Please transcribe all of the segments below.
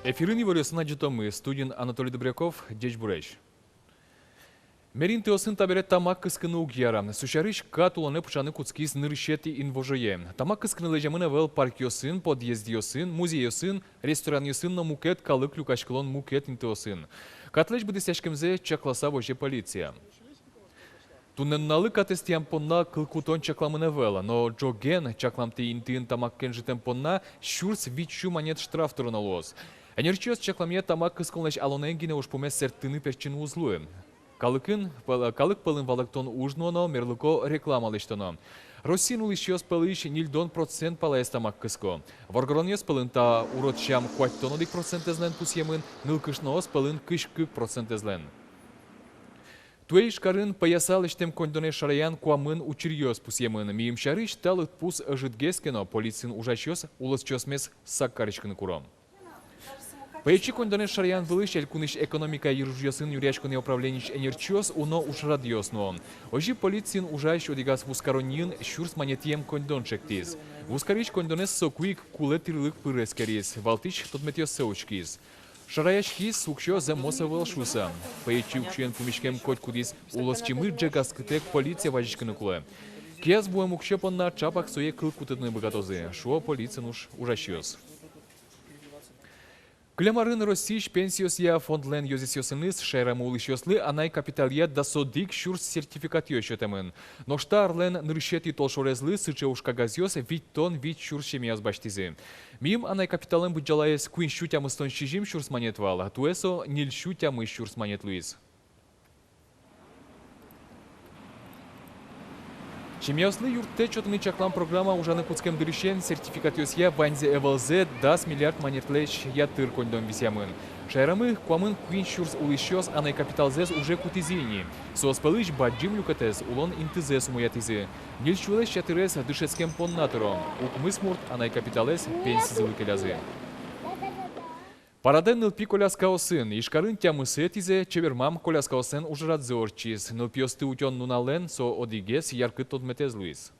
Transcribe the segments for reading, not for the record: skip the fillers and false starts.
Ефірини варіосына житомы, студент Анатолий Добряков, Деч Буреш. Мерин теосын таберет тамак кыскыны угьяра. Сушарыш катуланы пучаны куцкис нырышети инвожее. Тамак кыскыны лежамына вел паркиосын, подъездиосын, музейосын, рестораньосын на мукет калык люкашкалон мукет интеосын. Катлеш буде сяшкемзе чакласа воже полиция. Тунненналы катестиям понна кылкутон чакламына вела, но джоген чакламты интын тамак кенжитен понна шурс вичу монет штраф тураналоз. Энерчиос чакламия тамак кыскылнеш алоненгине уж помес сертыны перчин узлуем. Калык пылын валыктон ужноно мерлыко рекламалыштоно. Россин улышиос пылыш нильдон процент палаес тамак кыско. Варгорониос пылын та уротчам куаттонодик процент эзлен пусьемын, нылкышноос пылын кышкык процент эзлен. Туэйш карын паясал иштем кондоне шараян куамын учирьёс пусьемын. Миим шарыш талыт пус житгескено полицин ужачёс улысчёсмес саккарычкыны куром. Паячи кондоне шараян вылыш элькуныш экономика юржьёсын юрячкыны управленич энерчёс уно ушрадьёсно. Ожи полицин ужащ одигас вускароньын шурс монетием кондон чектиз. Вускарич кондонес сокуик куле тирлык пырескерис, валтич тотметьёс сеучкиз. Шараяшхис сукшо за мосовал шуса. Паячи учен пумишкем коть кудис улосчимы джегаскытек полиция важичкыны куле. Кез буем укшепон на чапах сое кылкутыдны богатозы. Шо полицин уж ужащёс. Клемарын Российш пенсиос я фондлен йозисьосыныз шайрамы улышьослы анай капиталия да содик шурс сертификат йощетемын. Но штарлен нырщети толшорезлы сыче ушкагазьос вить тон вить шурс шемияз баштизы. Мим анай капитален буджалаес куин щутям истон щижим шурс монетвал, туэсо ниль щутям и шурс монет луиз. Чемияслы юртте чотыны чаклам программа ужаны куцкем дырышен сертификатиос я ванзе эвалзе 10 миллиард монетлеш я тыр кондон висямын. Шайрамы куамын куин шурс улышьос анай капиталзес уже кутизини. Сооспалыш баджим люкатез улон интызес умуятизы. Нильчулеш чатырес дышецкем поннатором. Укмыс мурт анай капиталес пенсизылы келязы. Параден нылпи коляскаосын, ишкарын тямысы тизе чевермам коляскаосын ужрадзе орчиз. Нылпиосты утен нунален со одигес яркыт тодметез луиз.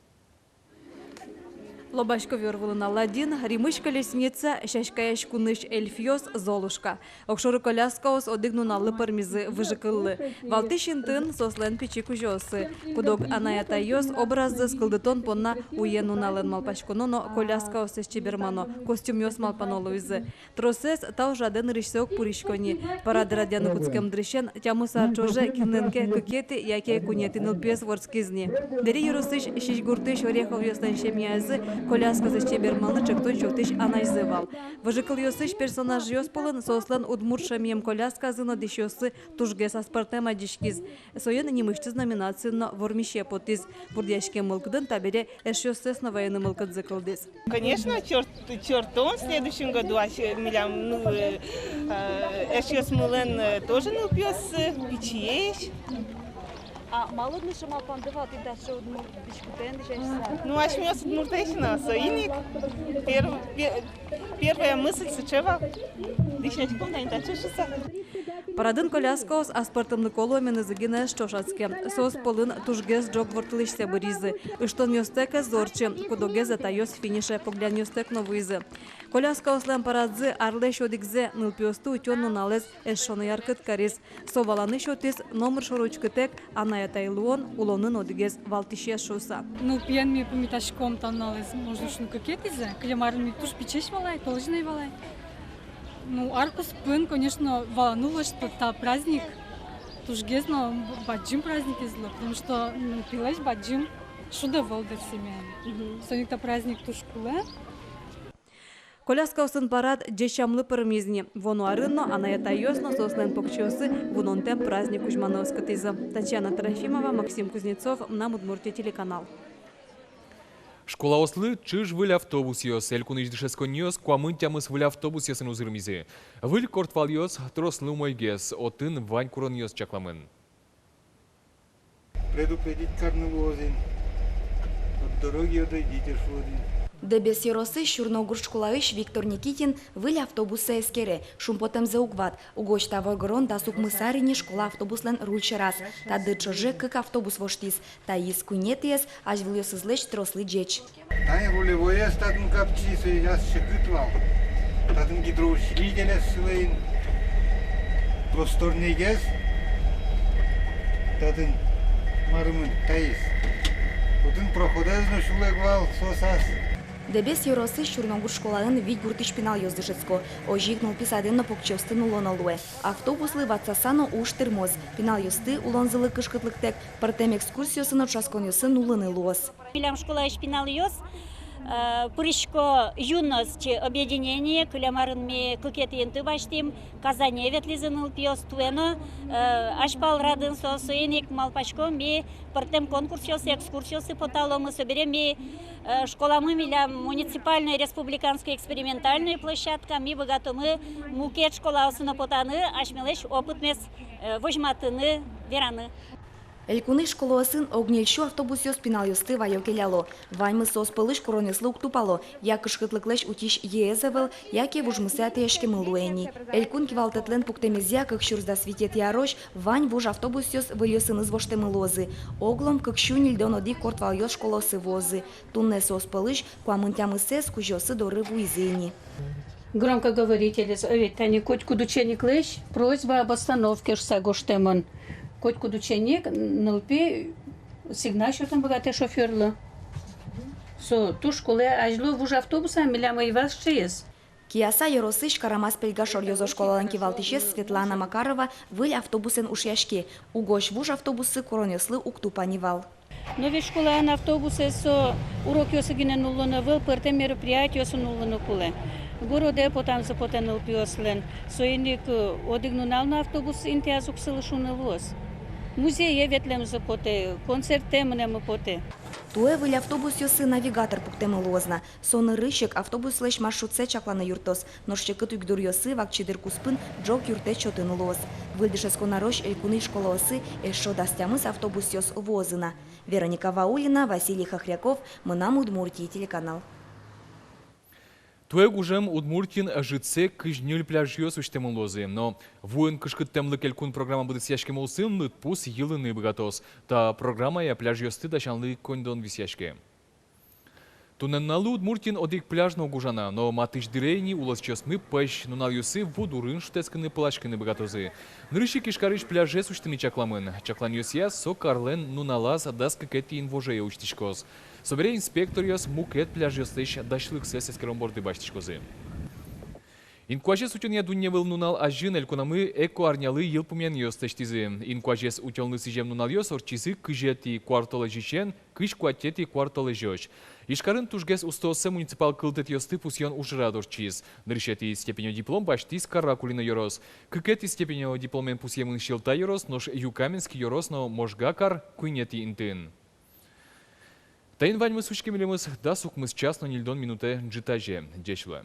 Лобашковер вылын Аладдин, римыш колесница, шашкаяш куныш эльфьос золушка. Окшоры коляскаос одыгнуналы пармизы выжыкыллы. Валтышинтын сослен пичи кужосы. Кудок анаятайос образы скылдытон понна уен нунален малпашкононо коляскаос чебермано, костюмьос малпанолуизы. Тросес тау жаден рышсеок пуришкони. Парады радяны куцкем дрыщен, тямыса чоже кинненке кыкеты, яке кунетиныл пес ворскизни. Дери юрусыш шишгуртыш орехов йостан шемьязы, коляска за чеберманы чактон чоктыш анайзывал. Выжыкыл йосыш персонаж йос полын сослан удмур шамием коляска зына дещосы тужгес аспартема дишкиз. Соен немышчиз номинацияно вормище потиз. Бурдяшке мылкдын табере эшёсес на военный мылкыд зыкылдыз. Конечно, чертон в следующем году эшёс мылен тоже нылпёс пичиеш. А молодный шамал пандывал, ты дальше удмур бишкутен дишешься? Ну, а шмёс удмуртейшина, соиник. Первая мысль сычева. Дишнячком да не дачешься. Парадын коляскаос аспартымны коломен изыгинеш чошацке. Сос полын тужгез джок вортылышся быризы. Ыштон йостека зорче, кудогез атайос финише поглян йостек новызы. Коляскаослен парадзы арлеш одигзе нылпиосты утен нуналез эшшоны яркыт кариз. Соваланы шотиз номер шорочкытек анаятайлуон улонын одигез валтишес шоса. Ну, пьян ми помиташком таналез, можно шну какетизе, клемарын ми туш пичеш валай, положенный валай. Ну, аркус пын, конечно, валануло, что та праздник, тужгезно баджим праздник изло, потому что пилась баджим, шуда волдер семьян. Соник-то праздник тушкуле. Коляскаосын парад джешамлы пырмизни. Вону арынно, анаятайосно сослен покчосы, вунонтем праздник Кузьмановскотизы. Татьяна Трофимова, Максим Кузнецов, на Удмуртия телеканал. Школа ослы чиж выль автобус йос, элькуныш дышескон йос, куамын тямыс выль автобус йосын узырмизе. Выль кортвал йос, трослы мойгес, отын вань курон йос чакламын. Предупредить карнавозин. От дороги отойдите шводин. Дебес Еросы Шурногур школаыш Виктор Никитин выль автобуса эскере. Шумпотем угват. Угоч тавойгорон да сукмысарине школа автобуслен рульче раз. Та дычоже как автобус воштис. Та из кунетиес аж выльос излечь трослы джеч. Тай рулевое статн капчисы, я щекытвал. Татын гидроусилителя сылайын, просторный газ, татын марымын таис. Татын проходезно шулегвал сосас. Дебес юросы Чорногур школалын вид гуртыч пенал ёздышецко. Ожигнул писаденно покчевстын улоналуэ. Автобуслы ватсасано уж термоз. Пенал ёсты улонзылы кышкытлыктек. Партем экскурсиосыны часкон ёсын улыны луос. Кылям школа шпинал ёс. Пырышко юность объединение, кылямарын ме кылкети енты баштим, Казане ветлизыныл пиос туэно, ашпал радын сосыйник малпачко ме партем конкурсиосы, экскурсиосы поталомы соберем ме школамы милям муниципальная республиканская экспериментальная площадка, ми богатомы мукет школа осына потаны, ашмелеш опыт мес вожматыны вераны. Элькуны школосын огнельшу автобус ёс пенал ёсты вайо келяло. Ваймы сос пылыш коронеслы уктупало. Як ышкытлыклеш утиш еезевел, яке вужмысы атешке мылуэни. Элькун кивалтетлен пуктемезя, как щурзда светет ярош, вань вуж автобус ёс выльёсын извоште мылозы. Оглом, как щу нильдон оди кортвал ёс школосы возы. Тунне сос пылыш, куамынтямы сес, кужёсы доры вуизени. Громкоговоритель, ведь они коть кудученик лещ, просьба об остановке шсагоштемон. Коть кудученик, налпи сигнал, что там богатый шоферло. Со ту школе ажло вуж автобуса, миляма и вас чеес. Кияса Яросыш Карамас Пельгашор ёзо школалан кивалтишес Светлана Макарова выль автобусен ушяшке. Угош вуж автобусы коронеслы уктупанивал. Но ведь школа на автобусе со урок ёсыгинен уллана выл, пырте мероприятие ёсын уллана куле. Городе потом запотенул пиослен. Соиник одигнунал на автобус интиазук сылышуны лос. Музее ветлем запоте, концерте мнему поте. Туе выль автобус ёсы навигатор пуктемы лозна. Соны рыщик автобус леш маршрутсе чакланы юртос. Ношчекы туйгдур ёсы вакчидыр куспын джок юрте чотын лоз. Выльдышес конарош элькуны школосы эшо дастямыс автобус ёс возына. Вероника Ваулина, Василий Хохряков, Мынам Удмуртии телеканал. Туэг ужем Удмуртин житсе кыжнюль пляж ёс уштемын лозы, но вуен кышкыттемлы келкун программа будет сяшкем олсын лытпус йылыны богатос. Та программа я пляж ёсты дашанлы кондон висяшке. Туненналы Удмуртин одик пляжно гужана, но матыш дирейни улас чосмы пэш нунал юсы вудурын штесканы палашканы богатозы. Нырыщи кишкарыш пляже суштыми чакламын. Чаклан ёсия со карлен нуналас даска кэти инвожея учтишкоз. Собере инспектор ёс мукет пляж ёстыш дашлык сэс эскеромборды баштишкозы. Инкуажес утёния дуньевыл нунал ажин элькунамы эко арнялы йылпумен ёстыштизы. Инкуажес утёлны сижем нунал ёс орчизы кыжети кварталы жичен, кыш куатети кварталы жёч. Ишкарын тужгес устосы муниципал кылтет ёсты пусьон ужрадор чиз. Нырышети степенью диплом баштис каракулина ёрос. Кыкети степенью дипломен пусьемын шилта ёрос, нож юкаменский ёрос, но можгакар куйнети интын. Тайын ваньмы сучки милемыз да сукмыз час, но нильдон минуте джитаже. Дешла.